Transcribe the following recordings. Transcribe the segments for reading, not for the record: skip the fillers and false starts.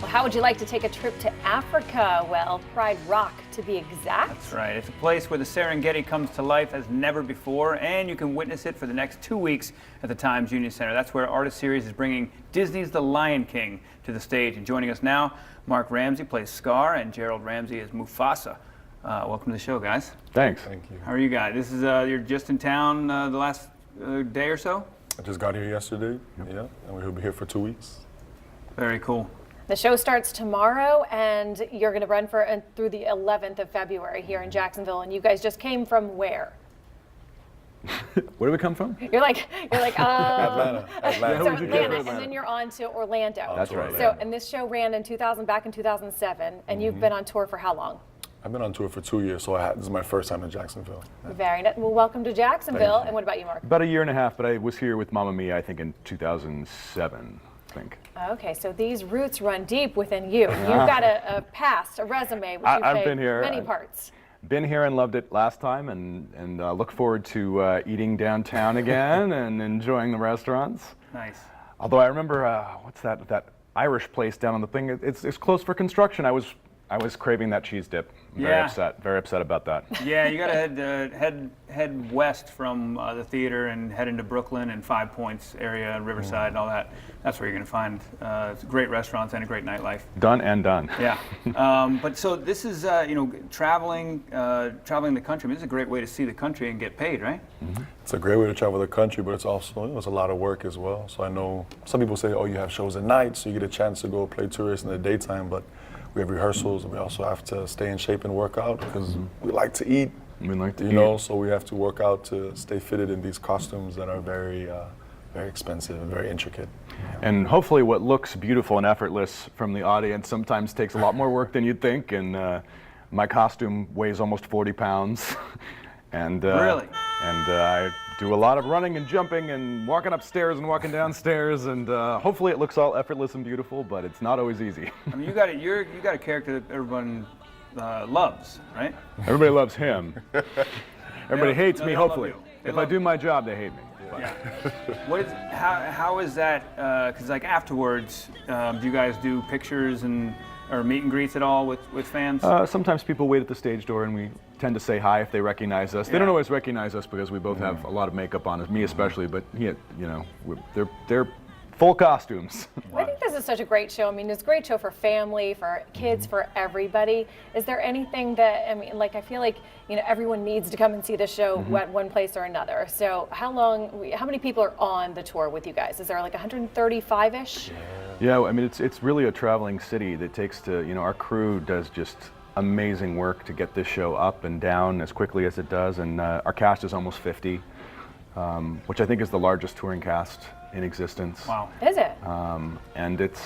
Well, how would you like to take a trip to Africa? Well, Pride Rock to be exact. That's right. It's a place where the Serengeti comes to life as never before, and you can witness it for the next 2 weeks at the Times Union Center. That's where Artist Series is bringing Disney's The Lion King to the stage. And joining us now, Mark Ramsey plays Scar, and Gerald Ramsey is Mufasa. Welcome to the show, guys. Thanks. Thank you. How are you guys? This is you're just in town the last day or so? I just got here yesterday, yeah, and we'll be here for 2 weeks. Very cool. The show starts tomorrow, and you're going to run through the 11th of February here in Jacksonville. And you guys just came from where? Where do we come from? You're like, Atlanta. So Atlanta, and then you're on to Orlando. That's right. So, and this show ran in back in 2007, and you've been on tour for how long? I've been on tour for 2 years, so this is my first time in Jacksonville. Yeah. Very nice. Well, welcome to Jacksonville. And what about you, Mark? About a year and a half, but I was here with Mamma Mia, I think, in 2007, I think. Okay, so these roots run deep within you. You've got a past, a resume, which you've I've played been here. many parts. Been here and loved it last time, and look forward to eating downtown again and enjoying the restaurants. Nice. Although I remember, what's that Irish place down on the thing? It's closed for construction. I was craving that cheese dip. Very upset about that. Yeah, you got to head west from the theater and head into Brooklyn and Five Points area and Riverside and all that. That's where you're going to find great restaurants and a great nightlife. Done and done. Yeah. But so this is traveling the country. I mean, this is a great way to see the country and get paid, right? Mm-hmm. It's a great way to travel the country, but it's also it's a lot of work as well. So I know some people say, oh, you have shows at night, so you get a chance to go play tourists in the daytime, but we have rehearsals, and we also have to stay in shape and work out because we like to eat. We like to eat. So we have to work out to stay fitted in these costumes that are very, very expensive and very intricate. And hopefully what looks beautiful and effortless from the audience sometimes takes a lot more work than you'd think. And my costume weighs almost 40 pounds. And really? And I do a lot of running and jumping and walking upstairs and walking downstairs, and hopefully it looks all effortless and beautiful, but it's not always easy. I mean, you got a character that everyone loves, right? Everybody loves him. Everybody hates me, hopefully. If I do my job, they hate me. Yeah. How is that? Because like afterwards, do you guys do pictures or meet and greets at all with fans? Sometimes people wait at the stage door, and we tend to say hi if they recognize us. They don't always recognize us because we both have a lot of makeup on us, me especially, but they're full costumes. I think this is such a great show. I mean, it's a great show for family, for kids, for everybody. Is there anything that, I mean, like I feel like, everyone needs to come and see the show at one place or another. So how many people are on the tour with you guys? Is there like 135-ish? Yeah, I mean, it's really a traveling city that takes to, our crew does just amazing work to get this show up and down as quickly as it does, and our cast is almost 50, which I think is the largest touring cast in existence. Wow. Is it? And it's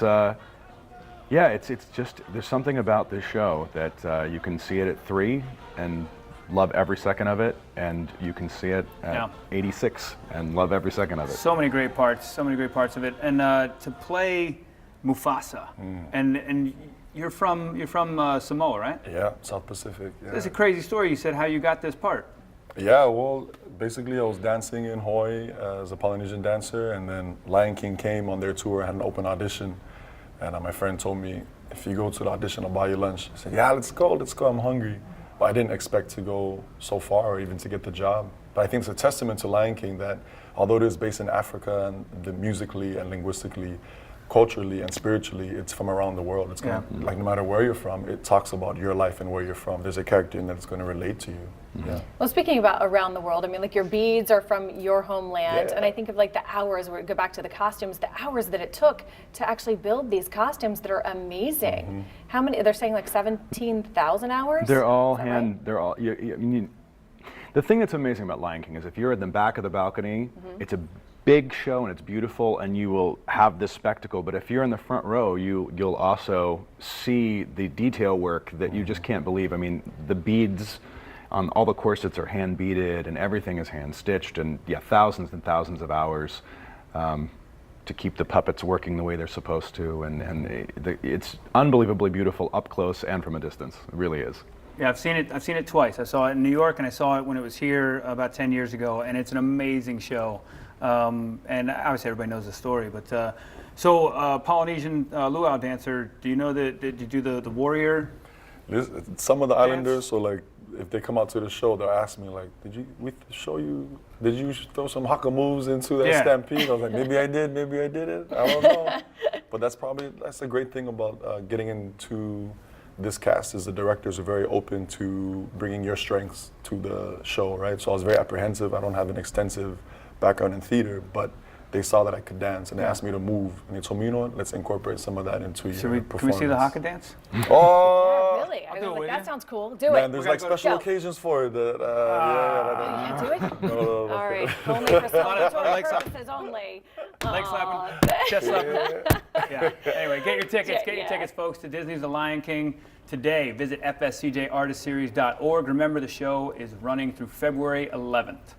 just, there's something about this show that you can see it at 3 and love every second of it, and you can see it at 86 and love every second of it. So many great parts of it, and to play Mufasa, and you're from Samoa, right? Yeah, South Pacific. Yeah. It's a crazy story. You said how you got this part. Yeah, well, basically I was dancing in Hawaii as a Polynesian dancer, and then Lion King came on their tour. I had an open audition, and my friend told me, if you go to the audition, I'll buy you lunch. I said, yeah, let's go, I'm hungry. But I didn't expect to go so far or even to get the job. But I think it's a testament to Lion King that although it is based in Africa and musically and linguistically, culturally and spiritually, it's from around the world. It's gonna, like no matter where you're from, it talks about your life and where you're from. There's a character in that that's going to relate to you. Yeah. Well, speaking about around the world, I mean, like your beads are from your homeland, and I think of like the hours, where we go back to the costumes, the hours that it took to actually build these costumes that are amazing. How many? They're saying like 17,000 hours. They're all hand. Right? They're all. The thing that's amazing about Lion King is if you're at the back of the balcony, it's a big show and it's beautiful, and you will have this spectacle. But if you're in the front row, you'll also see the detail work that you just can't believe. I mean, the beads on all the corsets are hand beaded, and everything is hand stitched, and thousands and thousands of hours to keep the puppets working the way they're supposed to, and it's unbelievably beautiful up close and from a distance. It really is. Yeah, I've seen it twice. I saw it in New York, and I saw it when it was here about 10 years ago, and it's an amazing show. And obviously everybody knows the story, but So Polynesian luau dancer, do you know that did you do the warrior? Some of the islanders, so like if they come out to the show, they'll ask me like, did you throw some haka moves into that stampede? I was like, maybe I did, maybe I didn't. I don't know. But that's a great thing about getting into this cast is the directors are very open to bringing your strengths to the show, right? So I was very apprehensive. I don't have an extensive background in theater, but they saw that I could dance, and they asked me to move, and they told me, you know what, let's incorporate some of that into your performance. Can we see the haka dance? Oh! Yeah, really? I was like, that sounds cool. Do Man, it. there's like special occasions for it. You can't do it? No. All right. Only for celebratory purposes only. Leg slapping, chest slapping. Yeah. Anyway, get your tickets. Get your tickets, folks, to Disney's The Lion King today. Visit fscjartistseries.org. Remember, the show is running through February 11th.